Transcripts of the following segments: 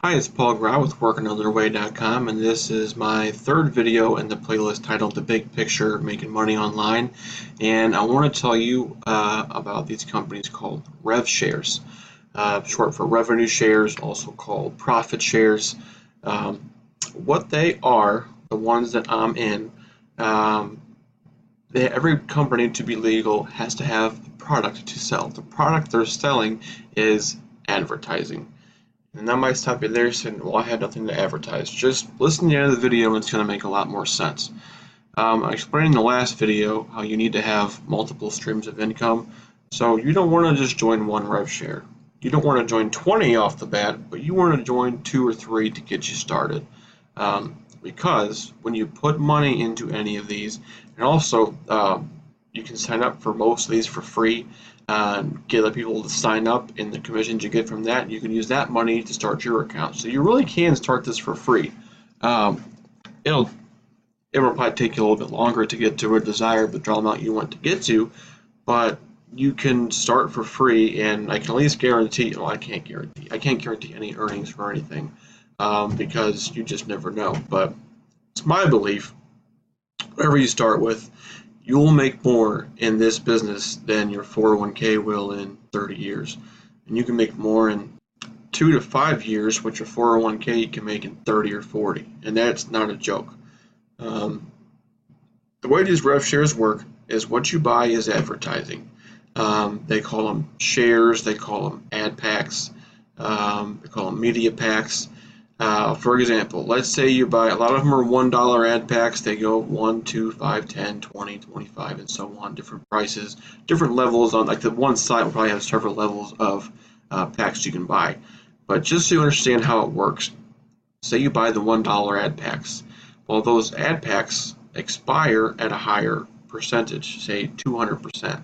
Hi, it's Paul Graue with Workanotherway.com, and this is my third video in the playlist titled The Big Picture Making Money Online. And I want to tell you about these companies called Revshares, short for revenue shares, also called profit shares. What they are, the ones that I'm in, every company to be legal has to have a product to sell. The product they're selling is advertising. And that might stop you there saying, well, I had nothing to advertise. Just listen to the end of the video and it's going to make a lot more sense. I explained in the last video how you need to have multiple streams of income. So you don't want to just join one RevShare. You don't want to join 20 off the bat, but you want to join 2 or 3 to get you started. Because when you put money into any of these, and also you can sign up for most of these for free, get other people to sign up, and the commissions you get from that, you can use that money to start your account. So you really can start this for free. It will probably take you a little bit longer to get to a desired withdrawal amount you want to get to, but you can start for free, and I can at least guarantee, well, I can't guarantee any earnings for anything, because you just never know. But it's my belief, whatever you start with, you'll make more in this business than your 401k will in 30 years. And you can make more in 2 to 5 years, which your 401k you can make in 30 or 40. And that's not a joke. The way these rev shares work is what you buy is advertising. They call them shares, they call them ad packs, they call them media packs. For example, let's say you buy, a lot of them are $1 ad packs. They go 1, 2, 5, 10, 20, 25, and so on. Different prices, different levels on, like the one site will probably have several levels of packs you can buy. But just so you understand how it works, say you buy the $1 ad packs. Well, those ad packs expire at a higher percentage, say 200%.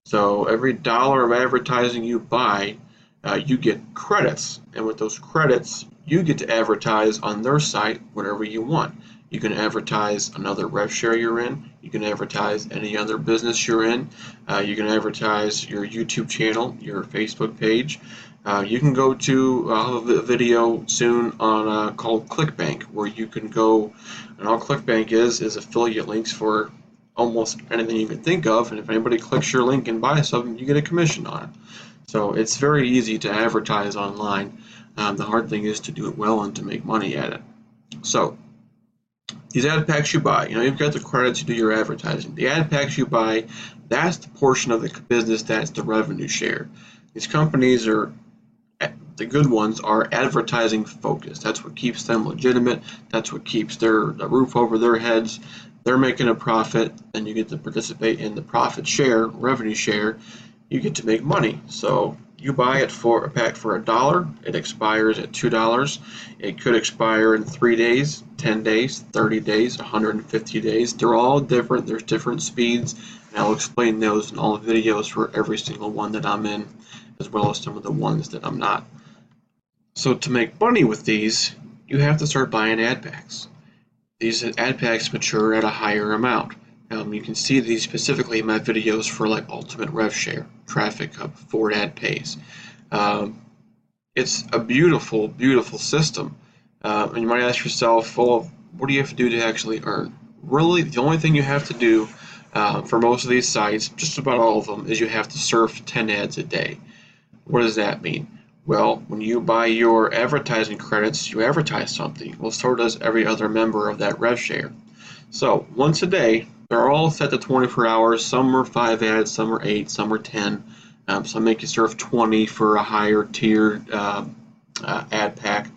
So every dollar of advertising you buy, you get credits, and with those credits, you get to advertise on their site whatever you want. You can advertise another rev share you're in. You can advertise any other business you're in. You can advertise your YouTube channel, your Facebook page. You can go to, I'll have a video soon on called ClickBank, where you can go, and all ClickBank is affiliate links for almost anything you can think of, and if anybody clicks your link and buys something, you get a commission on it. So it's very easy to advertise online. The hard thing is to do it well and to make money at it. So these ad packs you buy, you've got the credits to do your advertising. The ad packs you buy, that's the portion of the business that's the revenue share. These companies are, the good ones are advertising focused. That's what keeps them legitimate. That's what keeps the roof over their heads. They're making a profit, and you get to participate in the profit share, revenue share. You get to make money. So you buy it for a pack for $1, it expires at $2. It could expire in 3 days, 10 days, 30 days, 150 days. They're all different. There's different speeds, and I'll explain those in all the videos for every single one that I'm in, as well as some of the ones that I'm not. So to make money with these, you have to start buying ad packs. These ad packs mature at a higher amount. You can see these specifically in my videos for like Ultimate RevShare, Traffic Hub, Ford Ad Pays. It's a beautiful, beautiful system. And you might ask yourself, well, what do you have to do to actually earn? Really, the only thing you have to do for most of these sites, just about all of them, is you have to surf 10 ads a day. What does that mean? Well, when you buy your advertising credits, you advertise something. Well, so does every other member of that RevShare. So once a day, they're all set to 24 hours. Some are 5 ads, some are 8, some are 10. Some make you surf 20 for a higher tiered ad pack.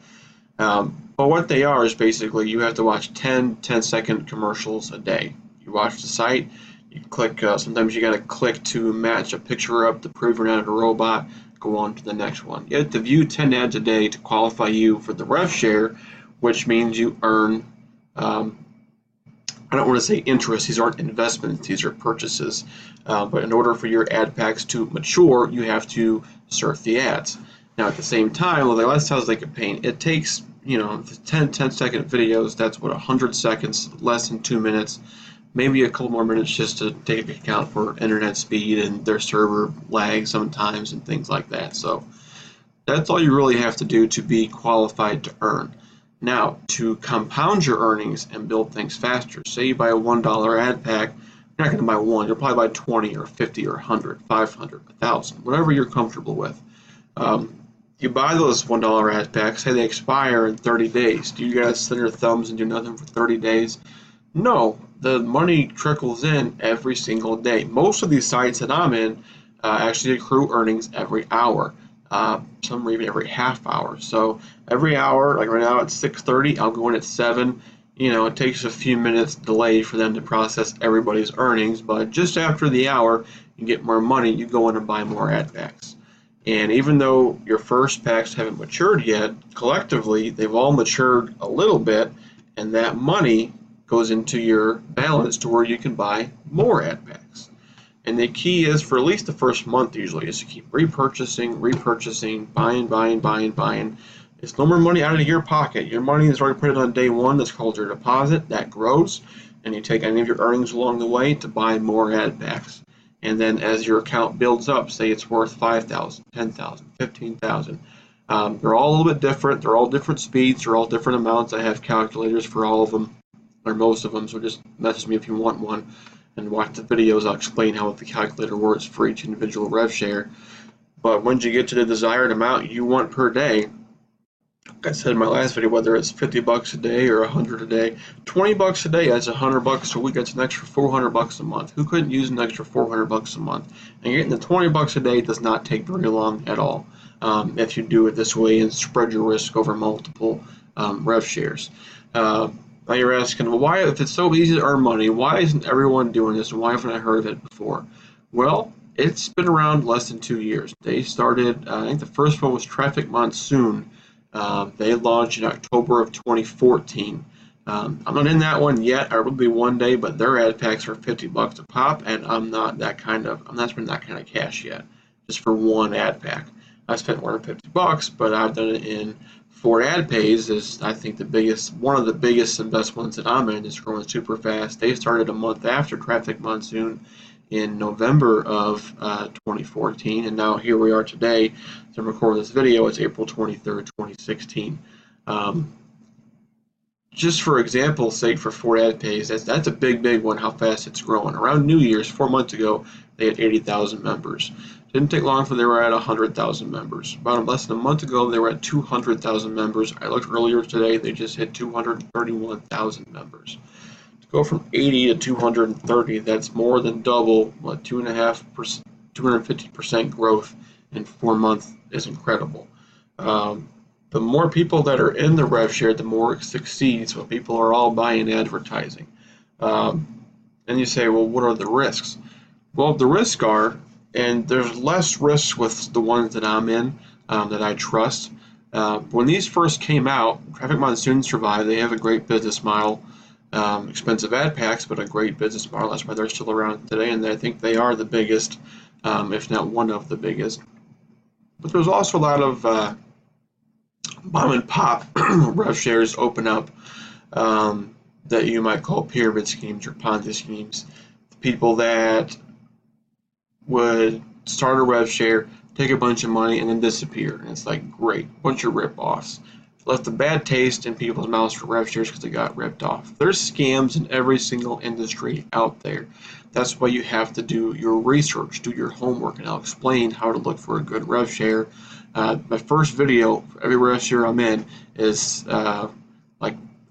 But what they are is basically you have to watch 10 10-second commercials a day. You watch the site, you click, sometimes you got to click to match a picture up to prove you're not a robot, go on to the next one. You have to view 10 ads a day to qualify you for the rev share, which means you earn, I don't want to say interest, these aren't investments, these are purchases. But in order for your ad packs to mature, you have to surf the ads. Now at the same time, well, that sounds like a pain. It takes, 10-second videos, that's what, 100 seconds, less than 2 minutes, maybe a couple more minutes just to take into account for internet speed and their server lag sometimes and things like that. So That's all you really have to do to be qualified to earn. Now, to compound your earnings and build things faster, say you buy a $1 ad pack, you're not going to buy one, you'll probably buy 20 or 50 or 100, 500, 1,000, whatever you're comfortable with. You buy those $1 ad packs, say they expire in 30 days. Do you guys sit your thumbs and do nothing for 30 days? No, the money trickles in every single day. Most of these sites that I'm in actually accrue earnings every hour. Some even every half hour. So every hour, like right now at 6:30, I'll go in at 7. You know, it takes a few minutes delay for them to process everybody's earnings, but just after the hour, you get more money, you go in and buy more ad packs. And even though your first packs haven't matured yet, collectively, they've all matured a little bit, and that money goes into your balance to where you can buy more ad packs. And the key is, for at least the first month usually, is to keep repurchasing, buying. It's no more money out of your pocket. Your money is already put on day one. That's called your deposit. That grows, and you take any of your earnings along the way to buy more ad packs. And then as your account builds up, say it's worth 5,000, 10,000, 15,000. They're all a little bit different. They're all different speeds. They're all different amounts. I have calculators for all of them, or most of them, so just message me if you want one and watch the videos. I'll explain how the calculator works for each individual RevShare. But once you get to the desired amount you want per day, like I said in my last video, whether it's 50 bucks a day or 100 a day, 20 bucks a day, that's 100 bucks a week, that's an extra 400 bucks a month. Who couldn't use an extra 400 bucks a month? And getting the 20 bucks a day does not take very long at all if you do it this way and spread your risk over multiple RevShares. Now you're asking, well, why, if it's so easy to earn money, why isn't everyone doing this, and why haven't I heard of it before? Well, it's been around less than 2 years. They started, I think the first one was Traffic Monsoon. They launched in October of 2014. I'm not in that one yet. I will be one day, but their ad packs are 50 bucks a pop, and I'm not spending that kind of cash yet, just for one ad pack. I spent more than 50 bucks, but I've done it in 4 ad pays. Is I think one of the biggest and best ones that I'm in. It's growing super fast. They started a month after Traffic Monsoon in November of 2014, and now here we are today to record this video. It's April 23rd, 2016. Just for example's sake, for 4 ad pays, that's a big one, how fast it's growing. Around New Year's, 4 months ago, they had 80,000 members. Didn't take long for they were at 100,000 members. About less than a month ago, they were at 200,000 members. I looked earlier today, they just hit 231,000 members. To go from 80 to 230, that's more than double, 2.5%, 250% growth in 4 months is incredible. The more people that are in the RevShare, the more it succeeds. So people are all buying advertising. And you say, well, what are the risks? Well, the risks are, and there's less risks with the ones that I'm in that I trust. When these first came out, Traffic Monsoon survived. They have a great business model, expensive ad packs, but a great business model. That's why they're still around today, and I think they are the biggest, if not one of the biggest. But there's also a lot of mom and pop RevShares open up that you might call pyramid schemes or Ponzi schemes. People that would start a RevShare, take a bunch of money, and then disappear. And it's like, great, bunch of rip-offs. Left a bad taste in people's mouths for RevShares because they got ripped off. There's scams in every single industry out there. That's why you have to do your research, do your homework, and I'll explain how to look for a good RevShare. My first video for every RevShare I'm in is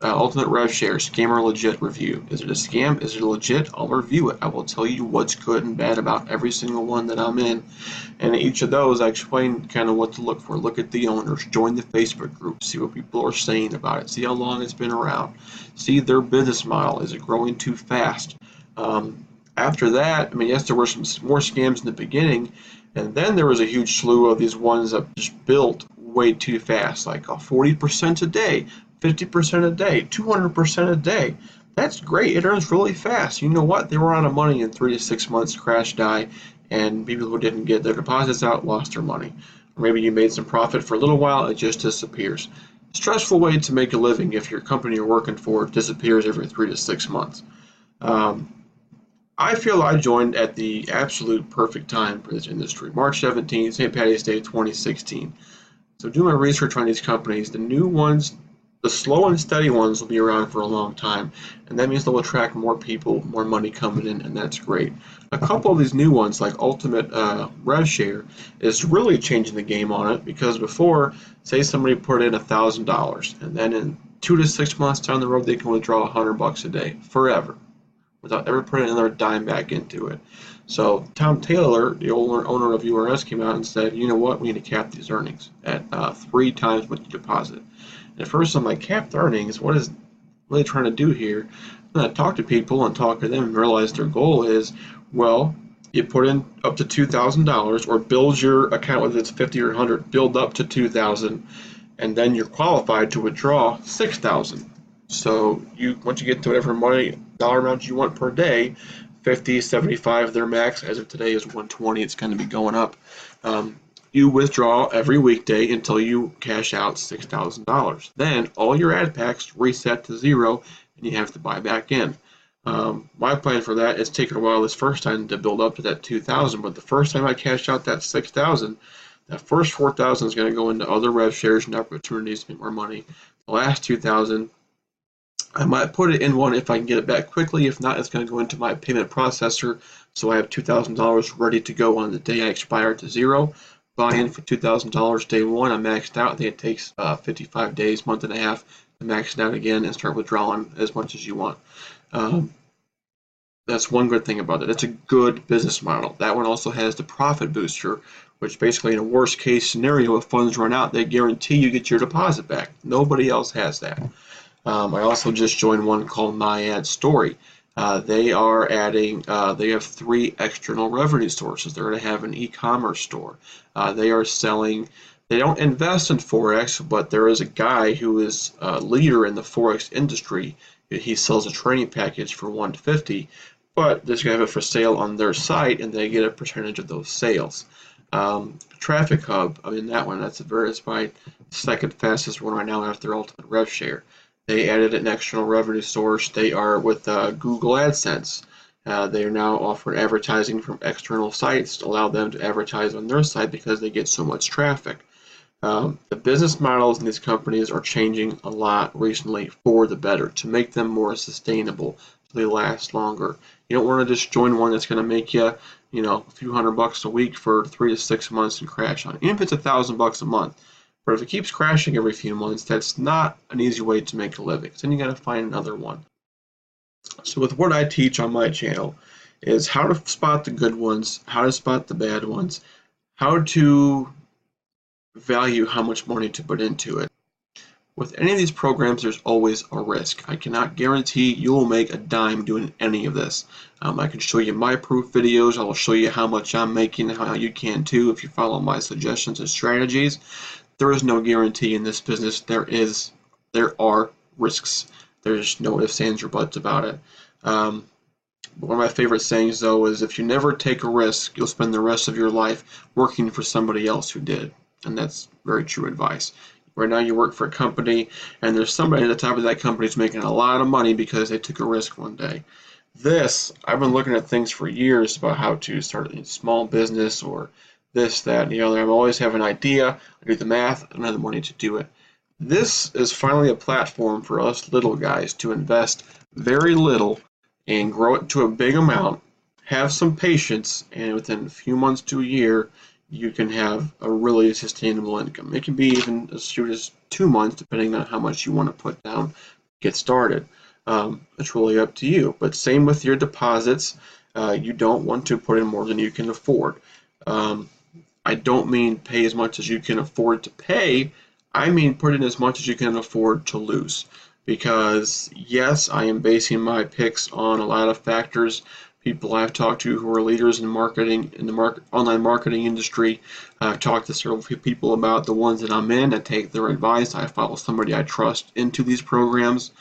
Ultimate RevShare, Scam or Legit Review. Is it a scam? Is it legit? I'll review it. I will tell you what's good and bad about every single one that I'm in. And each of those, I explain kind of what to look for. Look at the owners. Join the Facebook group. See what people are saying about it. See how long it's been around. See their business model. Is it growing too fast? After that, I mean, yes, there were some more scams in the beginning, and then there was a huge slew of these ones that just built way too fast, like 40% a day, 50% a day, 200% a day. That's great. It earns really fast. You know what? They were out of money in 3 to 6 months, crash, die, and people who didn't get their deposits out lost their money. Or maybe you made some profit for a little while, it just disappears. Stressful way to make a living if your company you're working for disappears every 3 to 6 months. I feel I joined at the absolute perfect time for this industry. March 17th, St. Patty's Day 2016. So do my research on these companies. The new ones, the slow and steady ones, will be around for a long time, and that means they'll attract more people, more money coming in, and that's great. A couple of these new ones, like Ultimate RevShare, is really changing the game on it, because before, say somebody put in $1,000, and then in 2 to 6 months down the road, they can withdraw $100 a day forever, without ever putting another dime back into it. So Tom Taylor, the owner of URS, came out and said, you know what, we need to cap these earnings at 3 times what you deposit. And at first I'm like, capped earnings? What is really trying to do here? And I talked to people and talked to them and realized their goal is, well, you put in up to $2,000 or build your account, whether it's 50 or 100, build up to 2,000, and then you're qualified to withdraw 6,000. So once you get to whatever dollar amount you want per day, 50, 75, their max as of today is 120. It's going to be going up. You withdraw every weekday until you cash out $6,000. Then all your ad packs reset to 0, and you have to buy back in. My plan for that is taking a while this first time to build up to that 2,000. But the first time I cash out that 6,000, that first 4,000 is going to go into other Revshares and opportunities to make more money. The last 2,000, I might put it in one if I can get it back quickly. If not, it's going to go into my payment processor, so I have $2,000 ready to go on the day I expire to 0. Buy in for $2,000 day 1. I'm maxed out. I think it takes 55 days, month and a half to max it out again and start withdrawing as much as you want. That's one good thing about it. It's a good business model. That one also has the profit booster, which basically in a worst case scenario, if funds run out, they guarantee you get your deposit back. Nobody else has that. I also just joined one called My Ad Story. They are adding, they have 3 external revenue sources. They're going to have an e-commerce store. They are selling, they don't invest in Forex, but there is a guy who is a leader in the Forex industry. He sells a training package for $150, but they're going to have it for sale on their site, and they get a percentage of those sales. Traffic Hub, I mean that one, that's my second fastest one right now after Ultimate RevShare. They added an external revenue source. They are with Google AdSense. They are now offering advertising from external sites to allow them to advertise on their site because they get so much traffic. The business models in these companies are changing a lot recently for the better to make them more sustainable, so they last longer. You don't want to just join one that's going to make you, a few $100 a week for 3 to 6 months and crash on it. Even if it's $1,000 a month. But if it keeps crashing every few months, that's not an easy way to make a living. So then you got to find another one. So with what I teach on my channel is how to spot the good ones, how to spot the bad ones, how to value how much money to put into it. With any of these programs, there's always a risk. I cannot guarantee you will make a dime doing any of this. I can show you my proof videos. I'll show you how much I'm making and how you can too if you follow my suggestions and strategies. There is no guarantee in this business. There are risks. There's no ifs, ands, or buts about it. One of my favorite sayings, though, is if you never take a risk, you'll spend the rest of your life working for somebody else who did. And that's very true advice. Right now you work for a company, and there's somebody at the top of that company who's making a lot of money because they took a risk one day. I've been looking at things for years about how to start a small business or this, that, and the other. I'm always have an idea, I do the math, I don't have the money to do it. This is finally a platform for us little guys to invest very little and grow it to a big amount, have some patience, and within a few months to a year, you can have a really sustainable income. It can be even as short as 2 months, depending on how much you want to put down, get started. It's really up to you. But same with your deposits. You don't want to put in more than you can afford. I don't mean pay as much as you can afford to pay. I mean put in as much as you can afford to lose. Because yes, I am basing my picks on a lot of factors. People I've talked to who are leaders in marketing, in the online marketing industry. I've talked to several people about the ones that I'm in. I take their advice. I follow somebody I trust into these programs.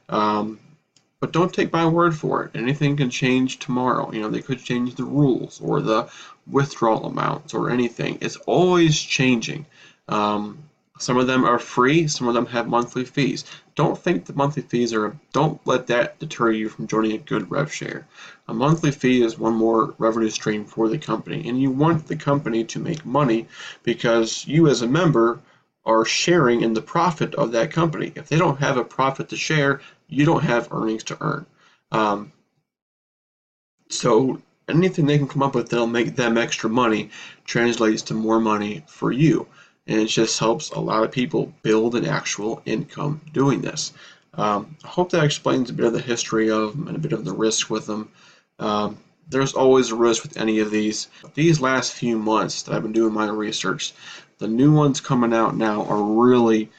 But don't take my word for it. Anything can change tomorrow. They could change the rules or the withdrawal amounts or anything. It's always changing. Some of them are free. Some of them have monthly fees. Don't think the monthly fees don't let that deter you from joining a good RevShare. A monthly fee is one more revenue stream for the company, and you want the company to make money because you as a member are sharing in the profit of that company. If they don't have a profit to share, you don't have earnings to earn. So anything they can come up with that'll make them extra money translates to more money for you. And it just helps a lot of people build an actual income doing this. I hope that explains a bit of the history of them and a bit of the risk with them. There's always a risk with any of these. These last few months that I've been doing my research, the new ones coming out now are really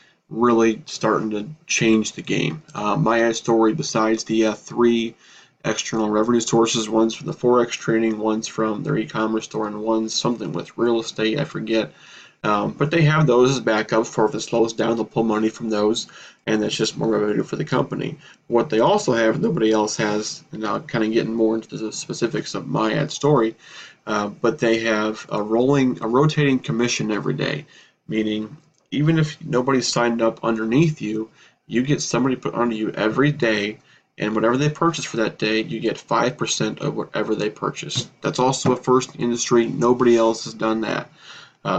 starting to change the game. My ad story, besides the three external revenue sources, one's from the Forex trading, one's from their e-commerce store, and one's something with real estate, I forget. But they have those as backups for if it slows down, they'll pull money from those, and that's just more revenue for the company. What they also have, nobody else has, and now I'm kind of getting more into the specifics of my ad story, but they have a rotating commission every day, meaning even if nobody's signed up underneath you, you get somebody put under you every day, and whatever they purchase for that day, you get 5% of whatever they purchase. That's also a first in the industry. Nobody else has done that.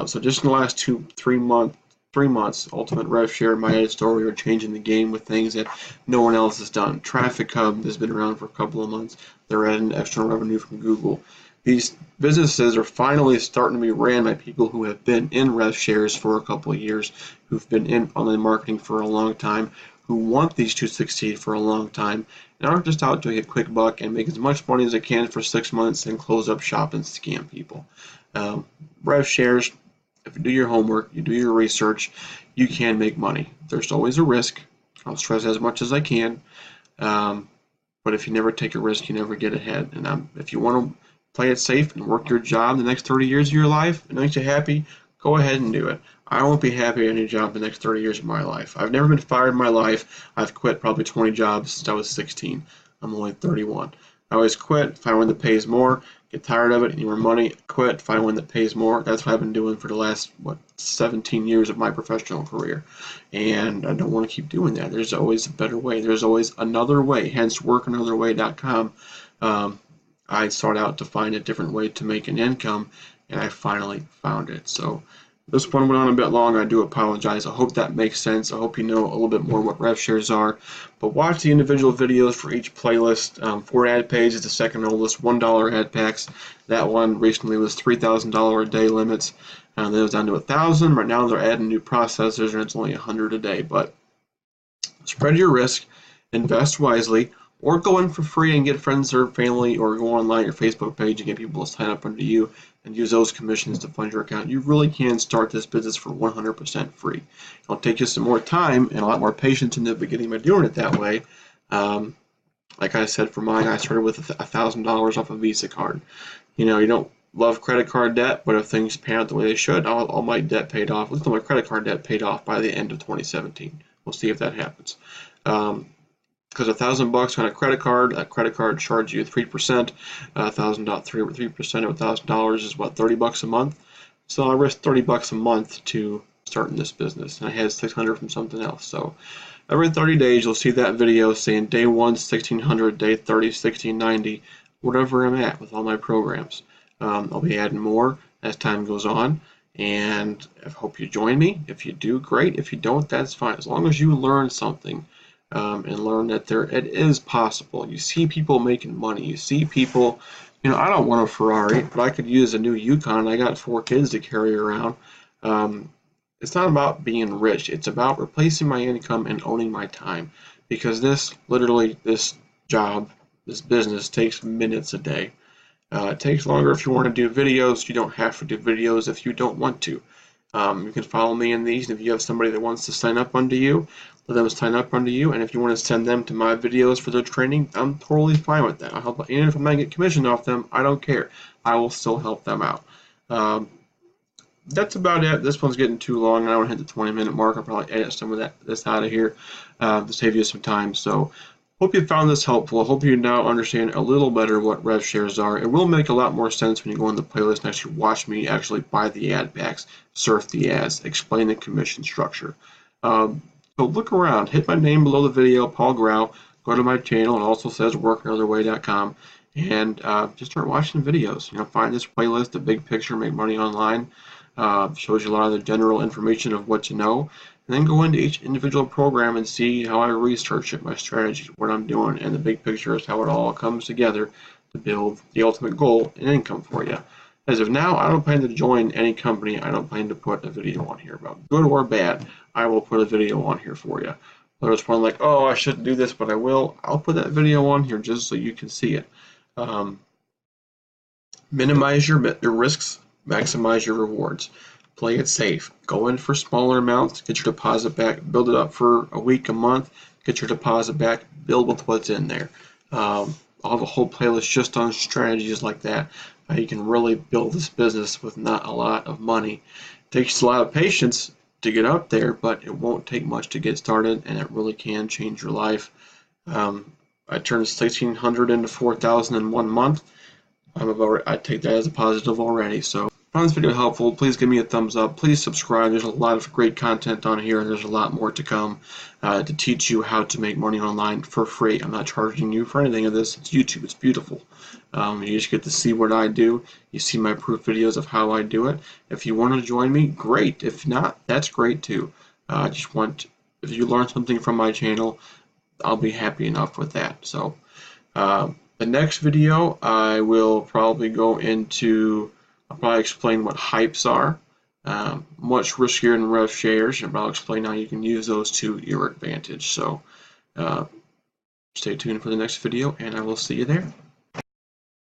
So just in the last 3 months, Ultimate RevShare, my ad story, are changing the game with things that no one else has done. Traffic Hub has been around for a couple of months. They're adding external revenue from Google. These businesses are finally starting to be ran by people who have been in Revshares for a couple of years, who've been in online marketing for a long time, who want these to succeed for a long time, and aren't just out to get a quick buck and make as much money as they can for 6 months and close up shop and scam people. Revshares, if you do your homework, you do your research, you can make money. There's always a risk. I'll stress as much as I can, but if you never take a risk, you never get ahead. And if you want to play it safe and work your job the next 30 years of your life, it makes you happy, go ahead and do it. I won't be happy at any job the next 30 years of my life. I've never been fired in my life. I've quit probably 20 jobs since I was 16. I'm only 31. I always quit, find one that pays more, get tired of it, need more money, quit, find one that pays more. That's what I've been doing for the last, 17 years of my professional career. And I don't want to keep doing that. There's always a better way. There's always another way, hence Workanotherway.com. I sought out to find a different way to make an income, and I finally found it. So this one went on a bit long. I do apologize. I hope that makes sense. I hope you know a little bit more what RevShares are. But watch the individual videos for each playlist. 4 ad pays is the second oldest. $1 ad packs. That one recently was $3,000 a day limits. That was down to 1,000. Right now they're adding new processors, and it's only 100 a day. But spread your risk, invest wisely, or go in for free and get friends or family, or go online your Facebook page and get people to sign up under you and use those commissions to fund your account. You really can start this business for 100% free. It'll take you some more time and a lot more patience in the beginning by doing it that way. Like I said, for mine, I started with $1,000 off a Visa card. You don't love credit card debt, but if things pan out the way they should, all my debt paid off. At least all my credit card debt paid off by the end of 2017. We'll see if that happens. Because $1,000 on a credit card, that credit card charges you 3%. 3% of $1,000 is what, $30 a month. So I risked $30 a month to start in this business, and I had $600 from something else. So every 30 days, you'll see that video saying day 1, $1,600, day 30, $1,690, whatever I'm at with all my programs. I'll be adding more as time goes on, and I hope you join me. If you do, great. If you don't, that's fine. As long as you learn something. And learn that it is possible. You see people making money. You see people, I don't want a Ferrari, but I could use a new Yukon. I got 4 kids to carry around. It's not about being rich. It's about replacing my income and owning my time. Because this job, this business takes minutes a day. It takes longer if you want to do videos. You don't have to do videos if you don't want to. You can follow me in these, and if you have somebody that wants to sign up under you, let them sign up under you, and if you want to send them to my videos for their training, I'm totally fine with that. I'll help, and if I'm not get commission off them, I don't care. I will still help them out. That's about it. This one's getting too long. I don't hit the 20-minute mark. I'll probably edit some of this out of here to save you some time. So hope you found this helpful. I hope you now understand a little better what RevShares are. It will make a lot more sense when you go in the playlist and actually watch me actually buy the ad packs, surf the ads, explain the commission structure. So look around. Hit my name below the video, Paul Graue. Go to my channel. It also says Workanotherway.com. And just start watching videos. Find this playlist, The Big Picture, Make Money Online. Shows you a lot of the general information of what to know, and then go into each individual program and see how I research it, my strategies, what I'm doing, and the big picture is how it all comes together to build the ultimate goal and income for you. As of now, I don't plan to join any company. I don't plan to put a video on here about good or bad. I will put a video on here for you. Whether it's one like, oh, I shouldn't do this, but I will, I'll put that video on here just so you can see it. Minimize your risks, maximize your rewards. Play it safe. Go in for smaller amounts, get your deposit back, build it up for a week, a month, get your deposit back, build with what's in there. I'll have a whole playlist just on strategies like that. How you can really build this business with not a lot of money. It takes a lot of patience to get up there, but it won't take much to get started, and it really can change your life. I turned 1,600 into 4,000 in 1 month. I take that as a positive already. So if you found this video helpful, please give me a thumbs up. Please subscribe. There's a lot of great content on here, and there's a lot more to come to teach you how to make money online for free. I'm not charging you for anything of this. It's YouTube. It's beautiful. You just get to see what I do. You see my proof videos of how I do it. If you want to join me, great. If not, that's great too. If you learn something from my channel, I'll be happy enough with that. So the next video, I will probably go into, I'll probably explain what HYIPs are, much riskier than Revshares, and I'll explain how you can use those to your advantage. So stay tuned for the next video, and I will see you there.